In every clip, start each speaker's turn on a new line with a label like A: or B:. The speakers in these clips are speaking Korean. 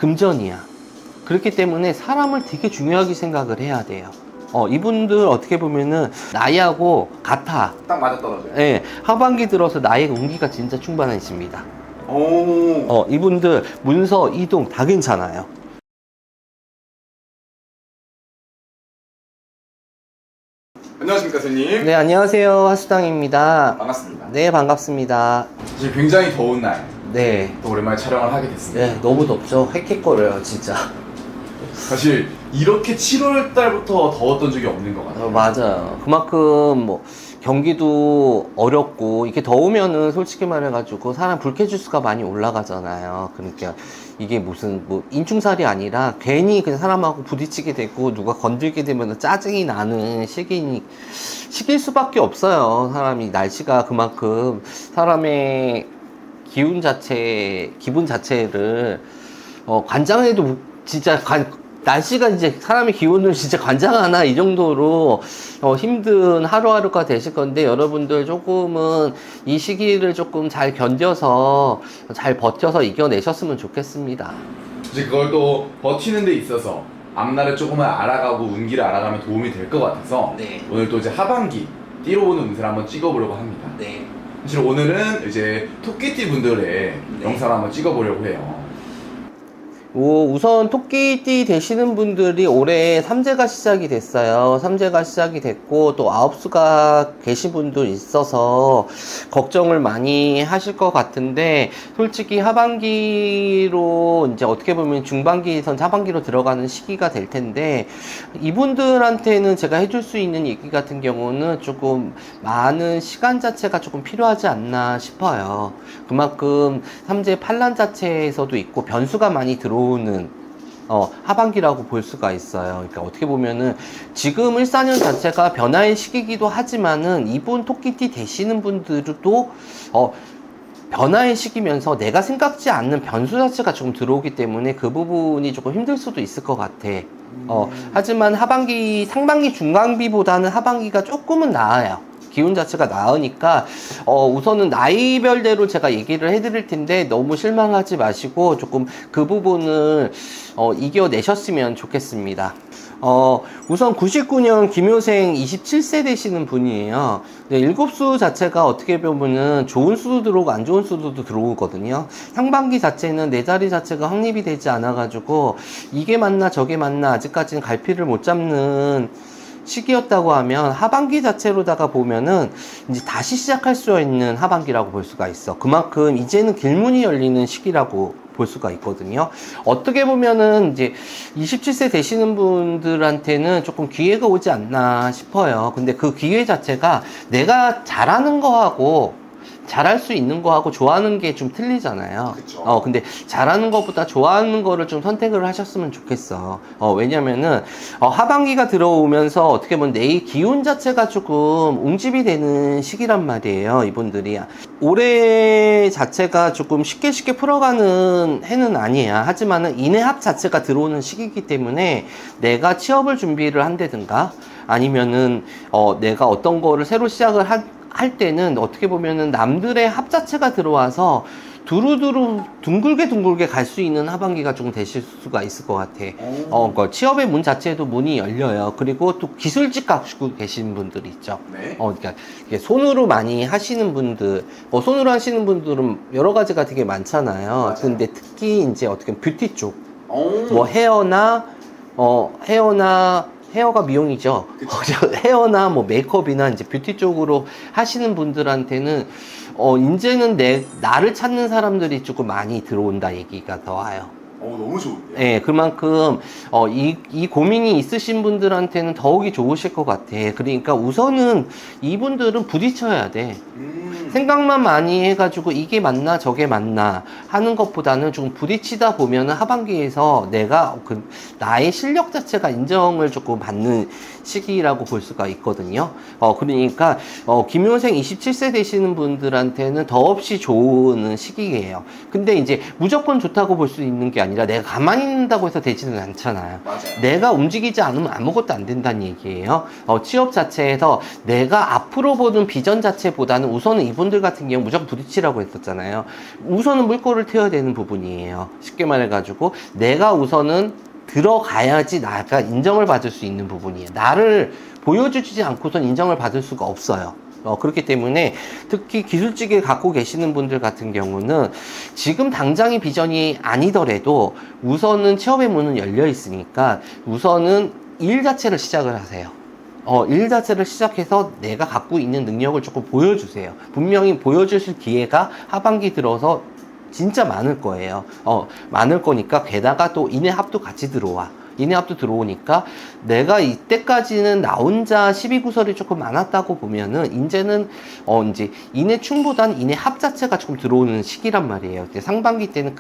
A: 금전이야. 그렇기 때문에 사람을 되게 중요하게 생각을 해야 돼요. 이분들 어떻게 보면은 나이하고 같아.
B: 딱 맞아떨어져요.
A: 예, 하반기 들어서 나이의 운기가 진짜 충만해집니다.
B: 오.
A: 이분들 문서, 이동 다 괜찮아요.
B: 안녕하십니까, 선생님.
A: 네, 안녕하세요. 하수당입니다.
B: 반갑습니다.
A: 네, 반갑습니다.
B: 이제 굉장히 더운 날,
A: 네.
B: 또 오랜만에 촬영을 하게 됐습니다.
A: 네, 너무 덥죠? 헥헥거려요, 진짜.
B: 사실 이렇게 7월 달부터 더웠던 적이 없는 것 같아요.
A: 맞아요. 그만큼 뭐 경기도 어렵고 이렇게 더우면은 솔직히 말해가지고 사람 불쾌지수가 많이 올라가잖아요. 그러니까 이게 무슨 뭐 인충살이 아니라 괜히 그냥 사람하고 부딪히게 되고 누가 건들게 되면 짜증이 나는 시기일 수밖에 없어요. 사람이 날씨가 그만큼 사람의 기분 자체를 관장해도 진짜 날씨가 이제 사람의 기운을 진짜 관장하나 이 정도로 힘든 하루하루가 되실 건데, 여러분들 조금은 이 시기를 조금 잘 견뎌서 잘 버텨서 이겨내셨으면 좋겠습니다.
B: 이제 그걸 또 버티는 데 있어서 앞날을 조금만 알아가고 운기를 알아가면 도움이 될 것 같아서
A: 네.
B: 오늘 또 이제 하반기 띠로오는 운세를 한번 찍어보려고 합니다.
A: 네.
B: 사실 오늘은 이제 토끼띠 분들의 영상을 한번 찍어보려고 해요.
A: 우선 토끼띠 되시는 분들이 올해 삼재가 시작이 됐어요. 삼재가 시작이 됐고 또 아홉수가 계신 분도 있어서 걱정을 많이 하실 것 같은데, 솔직히 하반기로 이제 어떻게 보면 중반기에선 하반기로 들어가는 시기가 될 텐데, 이분들한테는 제가 해줄 수 있는 얘기 같은 경우는 조금 많은 시간 자체가 조금 필요하지 않나 싶어요. 그만큼 삼재 판란 자체에서도 있고 변수가 많이 들어오는 하반기라고 볼 수가 있어요. 그러니까 어떻게 보면은 지금 14년 자체가 변화의 시기이기도 하지만은 이분 토끼띠 되시는 분들도 변화의 시기면서 내가 생각지 않는 변수 자체가 조금 들어오기 때문에 그 부분이 조금 힘들 수도 있을 것 같아. 하지만 상반기 중반기보다는 하반기가 조금은 나아요. 기운 자체가 나으니까 우선은 나이별대로 제가 얘기를 해드릴 텐데 너무 실망하지 마시고 조금 그 부분을 이겨내셨으면 좋겠습니다. 우선 99년 김효생 27세 되시는 분이에요. 일곱수 자체가 어떻게 보면은 좋은 수도 들어오고 안 좋은 수도 들어오거든요. 상반기 자체는 내 자리 자체가 확립이 되지 않아가지고 이게 맞나 저게 맞나 아직까지는 갈피를 못 잡는 시기였다고 하면, 하반기 자체로다가 보면은 이제 다시 시작할 수 있는 하반기라고 볼 수가 있어. 그만큼 이제는 길문이 열리는 시기라고 볼 수가 있거든요. 어떻게 보면은 이제 27세 되시는 분들한테는 조금 기회가 오지 않나 싶어요. 근데 그 기회 자체가 내가 잘하는 거하고 잘할 수 있는 거하고 좋아하는 게 좀 틀리잖아요.
B: 그쵸.
A: 근데 잘하는 것보다 좋아하는 거를 좀 선택을 하셨으면 좋겠어. 왜냐면은 하반기가 들어오면서 어떻게 보면 내 기운 자체가 조금 웅집이 되는 시기란 말이에요. 이분들이 올해 자체가 조금 쉽게 풀어가는 해는 아니야. 하지만은 인해합 자체가 들어오는 시기이기 때문에 내가 취업을 준비를 한다든가 아니면은 내가 어떤 거를 새로 시작을 할 때는 어떻게 보면은 남들의 합 자체가 들어와서 두루두루 둥글게 갈 수 있는 하반기가 좀 되실 수가 있을 것 같아. 그러니까 취업의 문 자체도 문이 열려요. 그리고 또 기술직 가지고 계신 분들이 있죠.
B: 네.
A: 그러니까 이게 손으로 많이 하시는 분들, 손으로 하시는 분들은 여러 가지가 되게 많잖아요.
B: 맞아요.
A: 근데 특히 이제 어떻게 보면 뷰티 쪽,
B: 오.
A: 뭐 헤어가 미용이죠. 헤어나 뭐 메이크업이나 이제 뷰티 쪽으로 하시는 분들한테는 이제는 나를 찾는 사람들이 조금 많이 들어온다 얘기가 더 와요.
B: 너무 좋은데요?
A: 예, 그만큼 이 고민이 있으신 분들한테는 더욱이 좋으실 것 같아. 그러니까 우선은 이분들은 부딪혀야 돼. 생각만 많이 해가지고 이게 맞나 저게 맞나 하는 것보다는 좀 부딪히다 보면은 하반기에서 내가 나의 실력 자체가 인정을 조금 받는 시기라고 볼 수가 있거든요. 그러니까 김효생 27세 되시는 분들한테는 더없이 좋은 시기예요. 근데 이제 무조건 좋다고 볼 수 있는 게 아니라 내가 가만히 있는다고 해서 되지는 않잖아요.
B: 맞아요.
A: 내가 움직이지 않으면 아무것도 안 된다는 얘기예요. 취업 자체에서 내가 앞으로 보는 비전 자체보다는 우선은 이분 이분들 같은 경우 무조건 부딪히라고 했었잖아요. 우선은 물꼬를 트여야 되는 부분이에요. 쉽게 말해가지고 내가 우선은 들어가야지 나가 인정을 받을 수 있는 부분이에요. 나를 보여주지 않고선 인정을 받을 수가 없어요. 그렇기 때문에 특히 기술직을 갖고 계시는 분들 같은 경우는 지금 당장의 비전이 아니더라도 우선은 취업의 문은 열려 있으니까 우선은 일 자체를 시작을 하세요. 일 자체를 시작해서 내가 갖고 있는 능력을 조금 보여주세요. 분명히 보여주실 기회가 하반기 들어서 진짜 많을 거예요. 많을 거니까 게다가 또 인해 합도 같이 들어와. 인해 합도 들어오니까 내가 이때까지는 나 혼자 12구설이 조금 많았다고 보면은 이제는 이제 인해 충보단 인해 합 자체가 조금 들어오는 시기란 말이에요. 이제 상반기 때는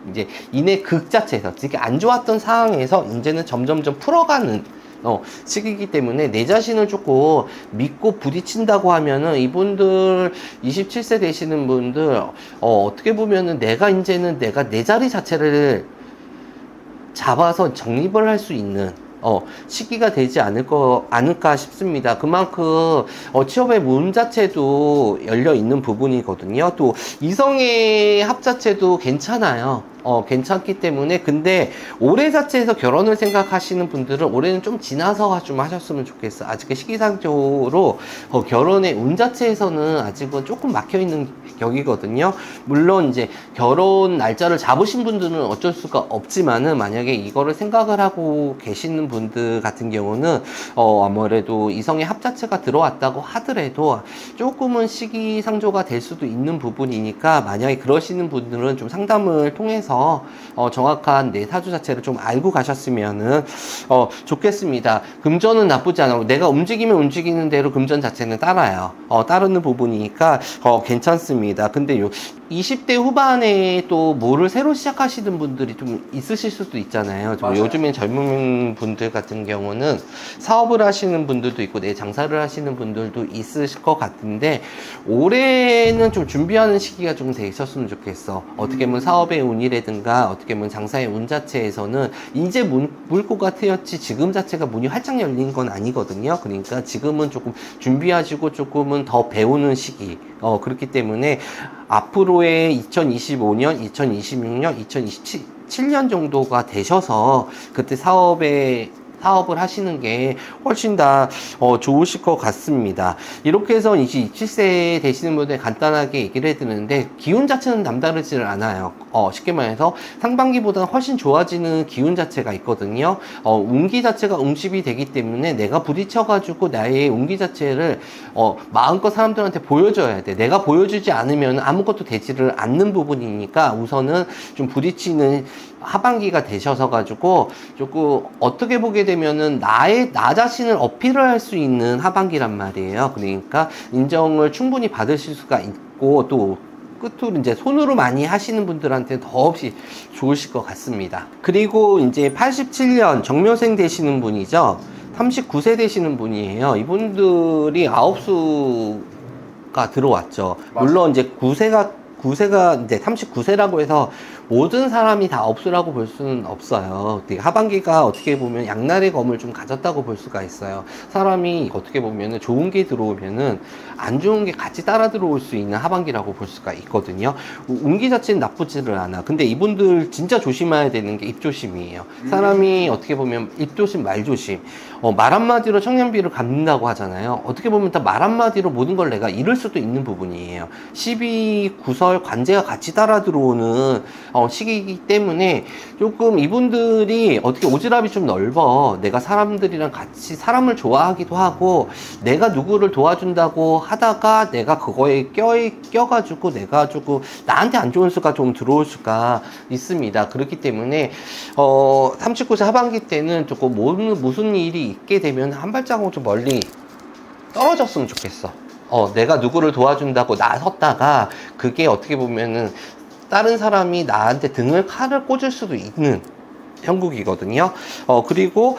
A: 이제 인해 극 자체에서 되게 안 좋았던 상황에서 이제는 점점점 풀어가는 시기이기 때문에 내 자신을 조금 믿고 부딪힌다고 하면은 이분들 27세 되시는 분들 어떻게 보면은 이제는 내가 내 자리 자체를 잡아서 정립을 할 수 있는 시기가 되지 않을까 싶습니다. 그만큼 취업의 문 자체도 열려 있는 부분이거든요. 또 이성의 합 자체도 괜찮아요. 괜찮기 때문에 근데 올해 자체에서 결혼을 생각하시는 분들은 올해는 좀 지나서 좀 하셨으면 좋겠어. 아직 시기상조로 결혼의 운 자체에서는 아직은 조금 막혀 있는 격이거든요. 물론 이제 결혼 날짜를 잡으신 분들은 어쩔 수가 없지만은 만약에 이거를 생각을 하고 계시는 분들 같은 경우는 아무래도 이성의 합 자체가 들어왔다고 하더라도 조금은 시기상조가 될 수도 있는 부분이니까 만약에 그러시는 분들은 좀 상담을 통해서 정확한 내 사주 자체를 좀 알고 가셨으면은 좋겠습니다. 금전은 나쁘지 않아. 내가 움직이면 움직이는 대로 금전 자체는 따라요. 따르는 부분이니까 괜찮습니다. 근데 20대 후반에 또 뭐를 새로 시작하시는 분들이 좀 있으실 수도 있잖아요. 요즘엔 젊은 분들 같은 경우는 사업을 하시는 분들도 있고 내 장사를 하시는 분들도 있으실 것 같은데 올해는 좀 준비하는 시기가 좀 되셨으면 좋겠어. 어떻게 보면 사업의 운이라든가 어떻게 보면 장사의 운 자체에서는 이제 물꼬가 트였지 지금 자체가 문이 활짝 열린 건 아니거든요. 그러니까 지금은 조금 준비하시고 조금은 더 배우는 시기. 그렇기 때문에 앞으로의 2025년, 2026년, 2027년 정도가 되셔서 그때 사업을 하시는 게 훨씬 더 좋으실 것 같습니다. 이렇게 해서 이제 27세 되시는 분들 간단하게 얘기를 해드리는데 기운 자체는 남다르지는 않아요. 쉽게 말해서 상반기보다는 훨씬 좋아지는 기운 자체가 있거든요. 운기 자체가 응집이 되기 때문에 내가 부딪혀가지고 나의 운기 자체를 마음껏 사람들한테 보여줘야 돼. 내가 보여주지 않으면 아무것도 되지를 않는 부분이니까 우선은 좀 부딪히는 하반기가 되셔서 가지고 조금 어떻게 보게 되면은 나 자신을 어필을 할 수 있는 하반기란 말이에요. 그러니까 인정을 충분히 받으실 수가 있고 또 끝으로 이제 손으로 많이 하시는 분들한테 더없이 좋으실 것 같습니다. 그리고 이제 87년 정묘생 되시는 분이죠. 39세 되시는 분이에요. 이분들이 아홉수가 들어왔죠. 물론 이제 9세가 이제 39세라고 해서 모든 사람이 다 업수라고 볼 수는 없어요. 하반기가 어떻게 보면 양날의 검을 좀 가졌다고 볼 수가 있어요. 사람이 어떻게 보면은 좋은 게 들어오면은 안 좋은 게 같이 따라 들어올 수 있는 하반기라고 볼 수가 있거든요. 운기 자체는 나쁘지를 않아. 근데 이분들 진짜 조심해야 되는 게 입조심이에요. 사람이 어떻게 보면 입조심, 말조심. 말 한마디로 청년비를 갚는다고 하잖아요. 어떻게 보면 다 말 한마디로 모든 걸 내가 잃을 수도 있는 부분이에요. 12구설 관제가 같이 따라 들어오는 시기이기 때문에 조금 이분들이 어떻게 오지랖이 좀 넓어. 내가 사람들이랑 같이 사람을 좋아하기도 하고 내가 누구를 도와준다고 하다가 내가 그거에 껴가지고 내가 조금 나한테 안 좋은 수가 좀 들어올 수가 있습니다. 그렇기 때문에 39세 하반기 때는 조금 무슨 일이 있게 되면 한 발자국 좀 멀리 떨어졌으면 좋겠어. 내가 누구를 도와준다고 나섰다가 그게 어떻게 보면은 다른 사람이 나한테 칼을 꽂을 수도 있는 형국이거든요. 그리고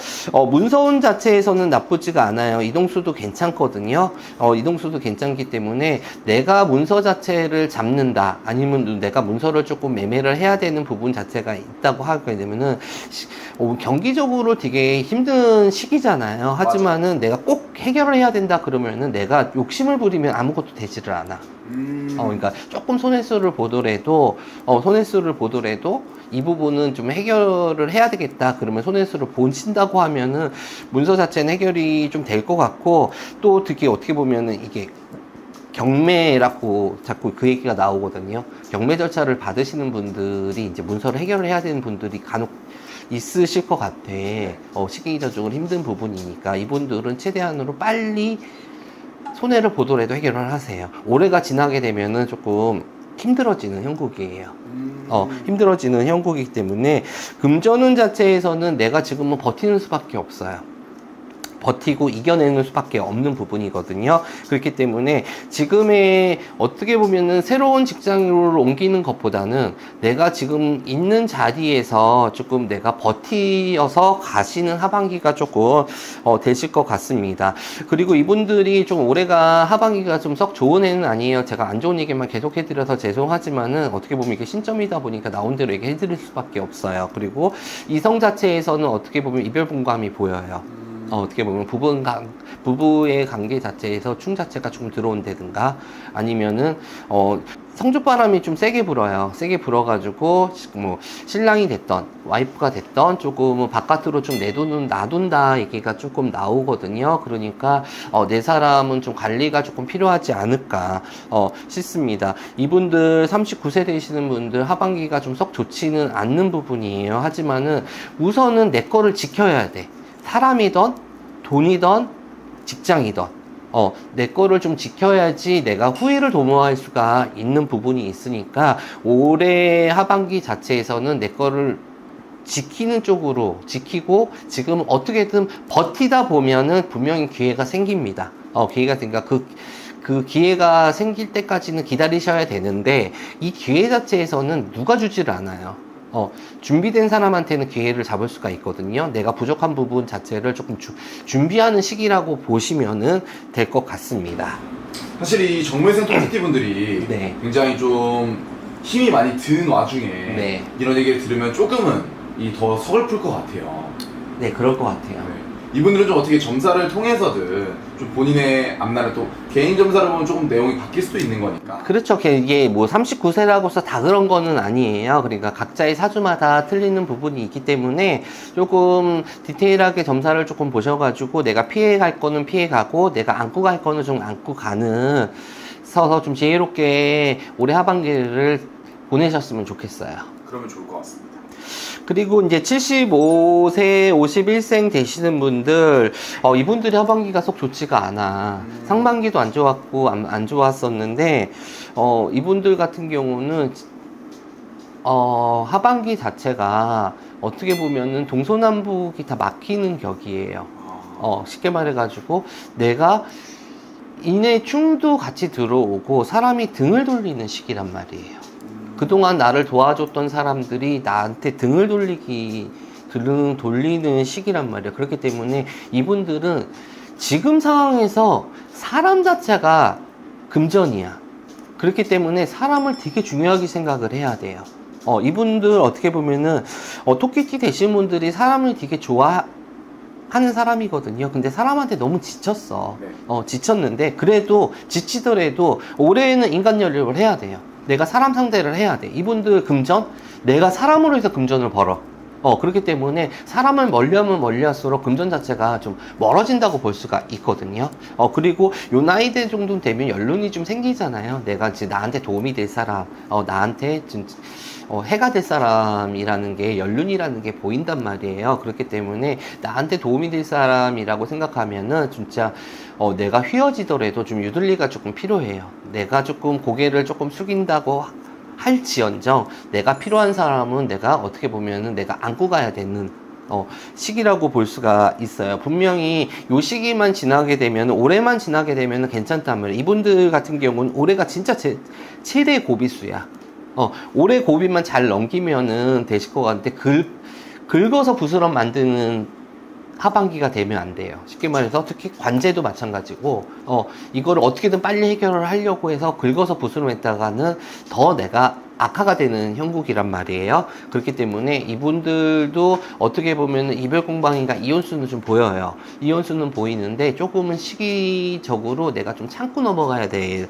A: 문서운 자체에서는 나쁘지가 않아요. 이동수도 괜찮거든요. 이동수도 괜찮기 때문에 내가 문서 자체를 잡는다, 아니면 내가 문서를 조금 매매를 해야 되는 부분 자체가 있다고 하게 되면은 경기적으로 되게 힘든 시기잖아요. 하지만은 내가 꼭 해결을 해야 된다 그러면은 내가 욕심을 부리면 아무것도 되지를 않아. 그러니까 조금 손해수를 보더라도 이 부분은 좀 해결을 해야 되겠다 그러면 손해수를 본친다고 하면은 문서 자체는 해결이 좀 될 것 같고, 또 특히 어떻게 보면은 이게 경매라고 자꾸 그 얘기가 나오거든요. 경매 절차를 받으시는 분들이 이제 문서를 해결을 해야 되는 분들이 간혹 있으실 것 같아. 시기적으로 힘든 부분이니까 이분들은 최대한으로 빨리 손해를 보더라도 해결을 하세요. 올해가 지나게 되면은 조금 힘들어지는 형국이에요. 힘들어지는 형국이기 때문에 금전운 자체에서는 내가 지금은 버티는 수밖에 없어요. 버티고 이겨내는 수밖에 없는 부분이거든요. 그렇기 때문에 지금의 어떻게 보면은 새로운 직장으로 옮기는 것보다는 내가 지금 있는 자리에서 조금 내가 버티어서 가시는 하반기가 조금 되실 것 같습니다. 그리고 이분들이 좀 올해가 하반기가 좀 썩 좋은 해는 아니에요. 제가 안 좋은 얘기만 계속 해드려서 죄송하지만은 어떻게 보면 이게 신점이다 보니까 나온 대로 얘기해드릴 수밖에 없어요. 그리고 이성 자체에서는 어떻게 보면 이별분감이 보여요. 어떻게 보면 부부의 관계 자체에서 충 자체가 조금 들어온다든가, 아니면은, 성주바람이 좀 세게 불어요. 세게 불어가지고, 뭐, 신랑이 됐던, 와이프가 됐던, 조금 바깥으로 좀 놔둔다 얘기가 조금 나오거든요. 그러니까, 내 사람은 좀 관리가 조금 필요하지 않을까, 싶습니다. 이분들 39세 되시는 분들 하반기가 좀 썩 좋지는 않는 부분이에요. 하지만은, 우선은 내 거를 지켜야 돼. 사람이든 돈이든 직장이든 내 거를 좀 지켜야지 내가 후회를 도모할 수가 있는 부분이 있으니까 올해 하반기 자체에서는 내 거를 지키는 쪽으로 지키고 지금 어떻게든 버티다 보면은 분명히 기회가 생깁니다. 기회가 생기니까 그 기회가 생길 때까지는 기다리셔야 되는데 이 기회 자체에서는 누가 주지를 않아요. 준비된 사람한테는 기회를 잡을 수가 있거든요. 내가 부족한 부분 자체를 조금 준비하는 시기라고 보시면은 될 것 같습니다.
B: 사실 이 정매생 토끼띠 분들이
A: 네.
B: 굉장히 좀 힘이 많이 든 와중에
A: 네.
B: 이런 얘기를 들으면 조금은 더 서글플 것 같아요.
A: 네, 그럴 것 같아요.
B: 네. 이분들은 좀 어떻게 점사를 통해서든 좀 본인의 앞날을 또 개인 점사를 보면 조금 내용이 바뀔 수도 있는 거니까.
A: 그렇죠. 이게 뭐 39세라고서 다 그런 거는 아니에요. 그러니까 각자의 사주마다 틀리는 부분이 있기 때문에 조금 디테일하게 점사를 조금 보셔가지고 내가 피해갈 거는 피해가고 내가 안고 갈 거는 좀 안고 가는 서서 좀 지혜롭게 올해 하반기를 보내셨으면 좋겠어요.
B: 그러면 좋을 것 같습니다.
A: 그리고 이제 75세, 51생 되시는 분들, 이분들이 하반기가 속 좋지가 않아. 상반기도 안 좋았고, 안 좋았었는데, 이분들 같은 경우는, 하반기 자체가 어떻게 보면은 동서남북이 다 막히는 격이에요. 쉽게 말해가지고, 내가 인의 충도 같이 들어오고, 사람이 등을 돌리는 시기란 말이에요. 그동안 나를 도와줬던 사람들이 나한테 등을 돌리는 시기란 말이에요. 그렇기 때문에 이분들은 지금 상황에서 사람 자체가 금전이야. 그렇기 때문에 사람을 되게 중요하게 생각을 해야 돼요. 이분들 어떻게 보면은, 토끼띠 되신 분들이 사람을 되게 하는 사람이거든요. 근데 사람한테 너무 지쳤어. 지쳤는데, 그래도, 지치더라도, 올해는 인간 연립을 해야 돼요. 내가 사람 상대를 해야 돼. 이분들 금전, 내가 사람으로 해서 금전을 벌어. 그렇기 때문에 사람을 멀리하면 멀리할수록 금전 자체가 좀 멀어진다고 볼 수가 있거든요. 그리고 요 나이대 정도 되면 연륜이 좀 생기잖아요. 내가 이제 나한테 도움이 될 사람, 나한테 해가 될 사람이라는 게, 연륜이라는 게 보인단 말이에요. 그렇기 때문에 나한테 도움이 될 사람이라고 생각하면은 진짜 내가 휘어지더라도 좀 유들리가 조금 필요해요. 내가 조금 고개를 조금 숙인다고 할지언정 내가 필요한 사람은 내가 어떻게 보면은 내가 안고 가야 되는 시기라고 볼 수가 있어요. 분명히 요 시기만 지나게 되면, 올해만 지나게 되면 괜찮단 말이에요. 이분들 같은 경우는 올해가 진짜 최대 고비수야. 올해 고비만 잘 넘기면은 되실 것 같은데, 긁어서 부스럼 만드는 하반기가 되면 안 돼요. 쉽게 말해서 특히 관제도 마찬가지고 이거를 어떻게든 빨리 해결을 하려고 해서 긁어서 부스럼했다가는 더 내가 악화가 되는 형국이란 말이에요. 그렇기 때문에 이분들도 어떻게 보면 이별 공방인가 이혼수는 좀 보여요. 이혼수는 보이는데 조금은 시기적으로 내가 좀 참고 넘어가야 될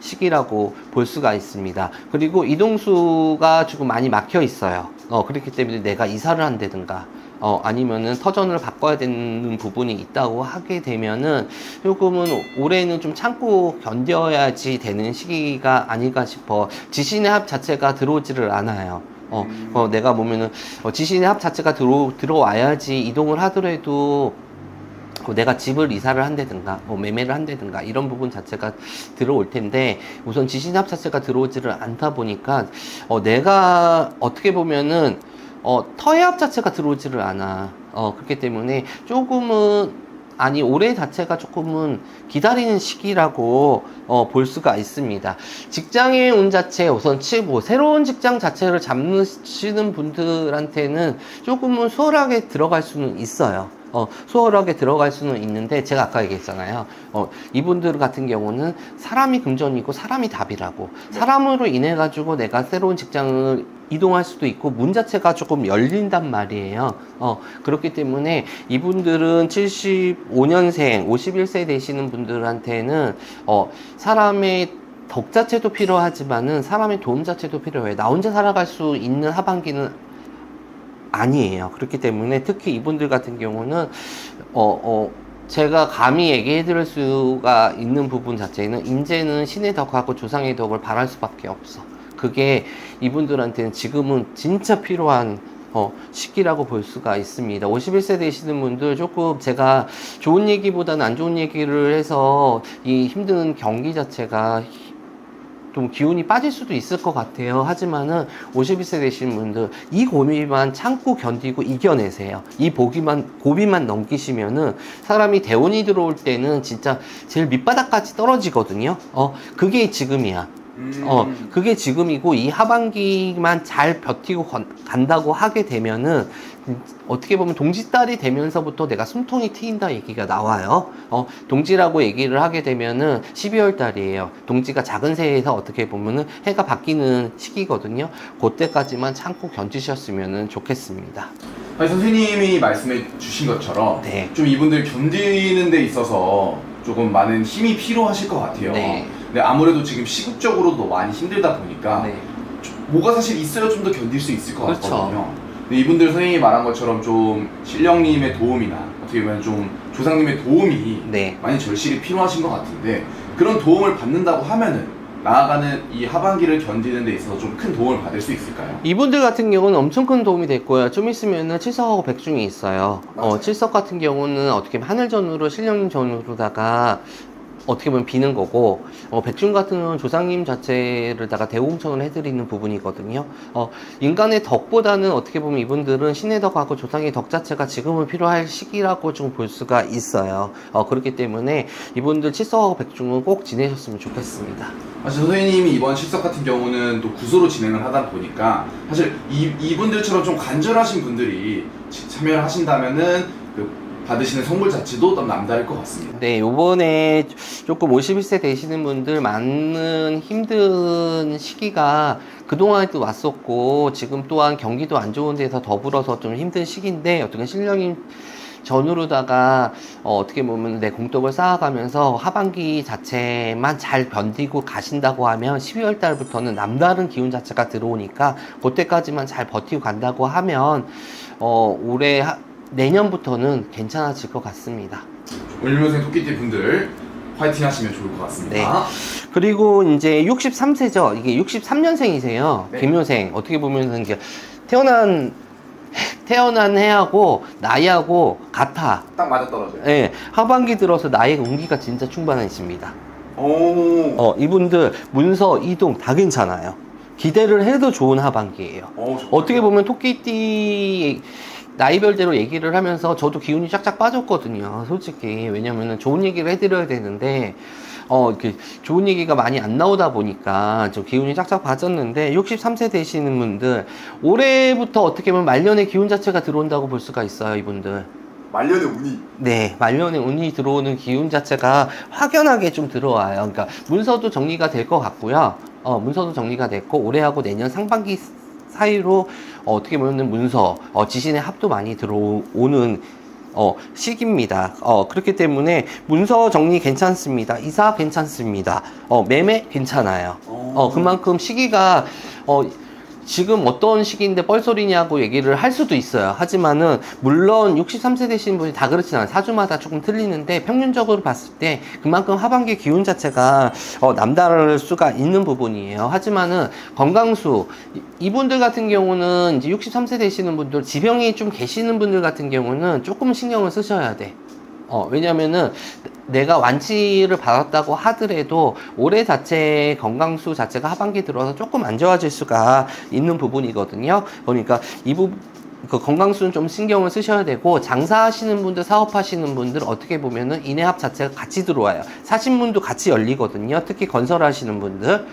A: 시기라고 볼 수가 있습니다. 그리고 이동수가 조금 많이 막혀 있어요. 그렇기 때문에 내가 이사를 한다든가 아니면은 터전을 바꿔야 되는 부분이 있다고 하게 되면은 조금은 올해는 좀 참고 견뎌야지 되는 시기가 아닐까 싶어. 지신의 합 자체가 들어오지를 않아요. 내가 보면은 지신의 합 자체가 들어와야지 이동을 하더라도 내가 집을 이사를 한다든가 매매를 한다든가 이런 부분 자체가 들어올 텐데 우선 지신의 합 자체가 들어오지를 않다 보니까 내가 어떻게 보면은 터의 합 자체가 들어오지를 않아. 그렇기 때문에 조금은, 올해 자체가 조금은 기다리는 시기라고 볼 수가 있습니다. 직장의 운 자체 우선 치고, 새로운 직장 자체를 잡으시는 분들한테는 조금은 수월하게 들어갈 수는 있어요. 수월하게 들어갈 수는 있는데, 제가 아까 얘기했잖아요. 이분들 같은 경우는 사람이 금전이고 사람이 답이라고. 사람으로 인해 가지고 내가 새로운 직장을 이동할 수도 있고 문 자체가 조금 열린단 말이에요. 그렇기 때문에 이분들은 75년생, 51세 되시는 분들한테는 사람의 덕 자체도 필요하지만은 사람의 도움 자체도 필요해요. 나 혼자 살아갈 수 있는 하반기는 아니에요. 그렇기 때문에 특히 이분들 같은 경우는 제가 감히 얘기해 드릴 수가 있는 부분 자체는 이제는 신의 덕하고 조상의 덕을 바랄 수밖에 없어. 그게 이분들한테는 지금은 진짜 필요한 시기라고 볼 수가 있습니다. 51세 되시는 분들 조금 제가 좋은 얘기보다는 안 좋은 얘기를 해서 이 힘든 경기 자체가 좀 기운이 빠질 수도 있을 것 같아요. 하지만은 51세 되신 분들 이 고비만 참고 견디고 이겨내세요. 이 고비만 넘기시면은 사람이 대운이 들어올 때는 진짜 제일 밑바닥까지 떨어지거든요. 그게 지금이야. 그게 지금이고 이 하반기만 잘 버티고 간다고 하게 되면은 어떻게 보면 동지달이 되면서부터 내가 숨통이 트인다 얘기가 나와요. 동지라고 얘기를 하게 되면은 12월 달이에요. 동지가 작은 새에서 어떻게 보면은 해가 바뀌는 시기거든요. 그때까지만 참고 견디셨으면 좋겠습니다.
B: 아니, 선생님이 말씀해 주신 것처럼
A: 네.
B: 좀 이분들 견디는 데 있어서 조금 많은 힘이 필요하실 것 같아요.
A: 네.
B: 근데 아무래도 지금 시국적으로도 많이 힘들다 보니까
A: 네.
B: 뭐가 사실 있어야 좀 더 견딜 수 있을 것
A: 그렇죠.
B: 같거든요. 근데 이분들 선생님이 말한 것처럼 좀 신령님의 도움이나 어떻게 보면 좀 조상님의 도움이
A: 네.
B: 많이 절실히 필요하신 것 같은데 그런 도움을 받는다고 하면은 나아가는 이 하반기를 견디는 데 있어서 좀 큰 도움을 받을 수 있을까요?
A: 이분들 같은 경우는 엄청 큰 도움이 될 거예요. 좀 있으면은 칠석하고 백중이 있어요.
B: 맞아요.
A: 칠석 같은 경우는 어떻게 보면 하늘전으로 신령님 전으로다가 어떻게 보면 비는 거고, 백중 같은 경우는 조상님 자체를다가 대공천을 해드리는 부분이거든요. 인간의 덕보다는 어떻게 보면 이분들은 신의 덕하고 조상의 덕 자체가 지금은 필요할 시기라고 좀 볼 수가 있어요. 그렇기 때문에 이분들 칠석하고 백중은 꼭 지내셨으면 좋겠습니다.
B: 사실 선생님이 이번 실석 같은 경우는 또 구소로 진행을 하다 보니까 사실 이분들처럼 좀 간절하신 분들이 참여를 하신다면은 받으시는 선물 자체도 좀 남다를 것 같습니다.
A: 네, 요번에 조금 51세 되시는 분들 많은 힘든 시기가 그동안에도 왔었고, 지금 또한 경기도 안 좋은 데서 더불어서 좀 힘든 시기인데, 어떻게 신령님 전후로다가 어떻게 보면 내 공덕을 쌓아가면서 하반기 자체만 잘 견디고 가신다고 하면 12월 달부터는 남다른 기운 자체가 들어오니까 그때까지만 잘 버티고 간다고 하면 올해 내년부터는 괜찮아질 것 같습니다.
B: 올림면생 토끼띠 분들 화이팅 하시면 좋을 것 같습니다.
A: 네. 그리고 이제 63세죠. 이게 63년생이세요.
B: 네.
A: 김효생. 어떻게 보면 이게 태어난 해하고 나이하고 같아.
B: 딱 맞아떨어져요.
A: 예. 하반기 들어서 나이의 운기가 진짜 충만해집니다.
B: 오.
A: 이분들 문서 이동 다 괜찮아요. 기대를 해도 좋은 하반기예요. 어떻게 보면 토끼띠 나이별대로 얘기를 하면서 저도 기운이 쫙쫙 빠졌거든요. 솔직히. 왜냐면은 좋은 얘기를 해드려야 되는데 이렇게 좋은 얘기가 많이 안 나오다 보니까 좀 기운이 쫙쫙 빠졌는데 63세 되시는 분들 올해부터 어떻게 보면 말년의 기운 자체가 들어온다고 볼 수가 있어요, 이분들.
B: 말년의 운이.
A: 네, 말년에 운이 들어오는 기운 자체가 확연하게 좀 들어와요. 그러니까 문서도 정리가 될 것 같고요. 문서도 정리가 됐고 올해하고 내년 상반기 사이로 어떻게 보면 문서, 지신의 합도 많이 들어오는 시기입니다. 그렇기 때문에 문서 정리 괜찮습니다. 이사 괜찮습니다. 매매 괜찮아요. 그만큼 시기가 지금 어떤 시기인데 뻘소리냐고 얘기를 할 수도 있어요. 하지만은 물론 63세 되신 분이 다 그렇진 않아요. 사주마다 조금 틀리는데 평균적으로 봤을 때 그만큼 하반기 기운 자체가 남다를 수가 있는 부분이에요. 하지만은 건강수 이분들 같은 경우는 이제 63세 되시는 분들 지병이 좀 계시는 분들 같은 경우는 조금 신경을 쓰셔야 돼. 왜냐면은 내가 완치를 받았다고 하더라도 올해 자체 건강수 자체가 하반기 들어서 조금 안 좋아질 수가 있는 부분이거든요. 그러니까 그 건강수는 좀 신경을 쓰셔야 되고 장사하시는 분들, 사업하시는 분들 어떻게 보면은 인해합 자체가 같이 들어와요. 사신문도 같이 열리거든요. 특히 건설하시는 분들,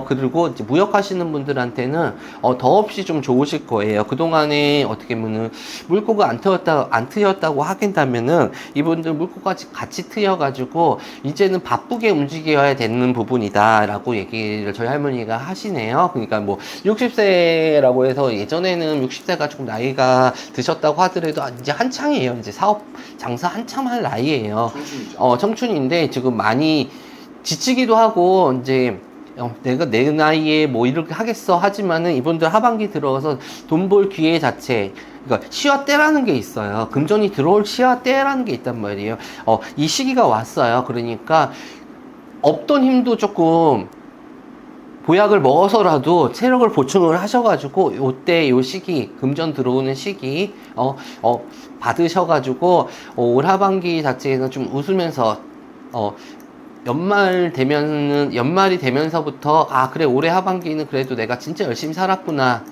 A: 그리고 이제 무역하시는 분들한테는 더없이 좀 좋으실 거예요. 그 동안에 어떻게 보면은 물꼬가 안 트였다고 하긴다면은 이분들 물꼬가 같이 트여가지고 이제는 바쁘게 움직여야 되는 부분이다라고 얘기를 저희 할머니가 하시네요. 그러니까 뭐 60세라고 해서 예전에는 60세가 조금 나이가 드셨다고 하더라도 이제 한창이에요. 이제 사업 장사 한참 할 나이예요.
B: 청춘이죠.
A: 청춘인데 지금 많이 지치기도 하고 이제 내가 내 나이에 뭐 이렇게 하겠어 하지만은 이분들 하반기 들어가서 돈 벌 기회 자체 그러니까 시화 때라는 게 있어요. 금전이 들어올 시화 때라는 게 있단 말이에요. 이 시기가 왔어요. 그러니까 없던 힘도 조금 보약을 먹어서라도 체력을 보충을 하셔가지고 요때 요 시기 금전 들어오는 시기 받으셔가지고 올 하반기 자체에서 좀 웃으면서 연말이 되면서부터 그래 올해 하반기는 그래도 내가 진짜 열심히 살았구나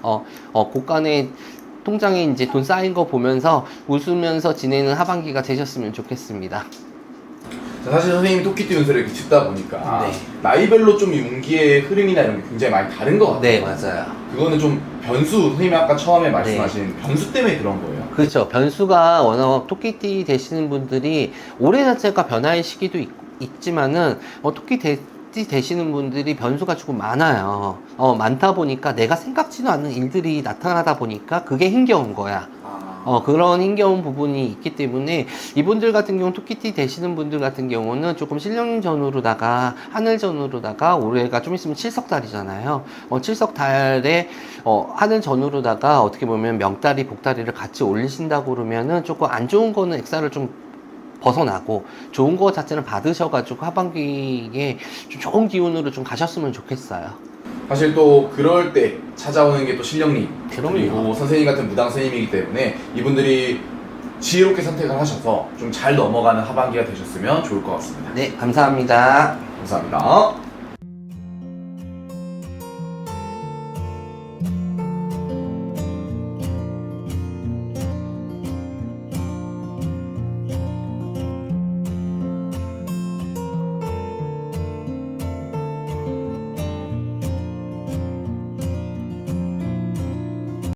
A: 곳간에 통장에 이제 돈 쌓인 거 보면서 웃으면서 지내는 하반기가 되셨으면 좋겠습니다.
B: 사실 선생님이 토끼띠 운세를 이렇게 짚다 보니까
A: 네.
B: 나이별로 좀 이 운기의 흐름이나 이런 게 굉장히 많이 다른 것 같아요.
A: 네, 맞아요.
B: 그거는 좀 변수, 선생님이 아까 처음에 말씀하신 변수 때문에 그런 거예요.
A: 그렇죠. 변수가 워낙 토끼띠 되시는 분들이 올해 자체가 변화의 시기도 있지만은 토끼띠 되시는 분들이 변수가 조금 많아요. 많다 보니까 내가 생각지도 않는 일들이 나타나다 보니까 그게 힘겨운 거야. 그런 힘겨운 부분이 있기 때문에 이분들 같은 경우 토끼띠 되시는 분들 같은 경우는 조금 신령전으로다가 하늘전으로다가 올해가 좀 있으면 칠석달이잖아요. 칠석달에 하늘전으로다가 어떻게 보면 명달이 복달이를 같이 올리신다고 그러면은 조금 안 좋은 거는 액사를 좀 벗어나고 좋은 거 자체는 받으셔가지고 하반기에 좀 좋은 기운으로 좀 가셨으면 좋겠어요.
B: 사실 또 그럴 때 찾아오는 게 또 신령님
A: 그럼요.
B: 그리고 선생님 같은 무당 선생님이기 때문에 이분들이 지혜롭게 선택을 하셔서 좀 잘 넘어가는 하반기가 되셨으면 좋을 것 같습니다.
A: 네, 감사합니다.
B: 감사합니다.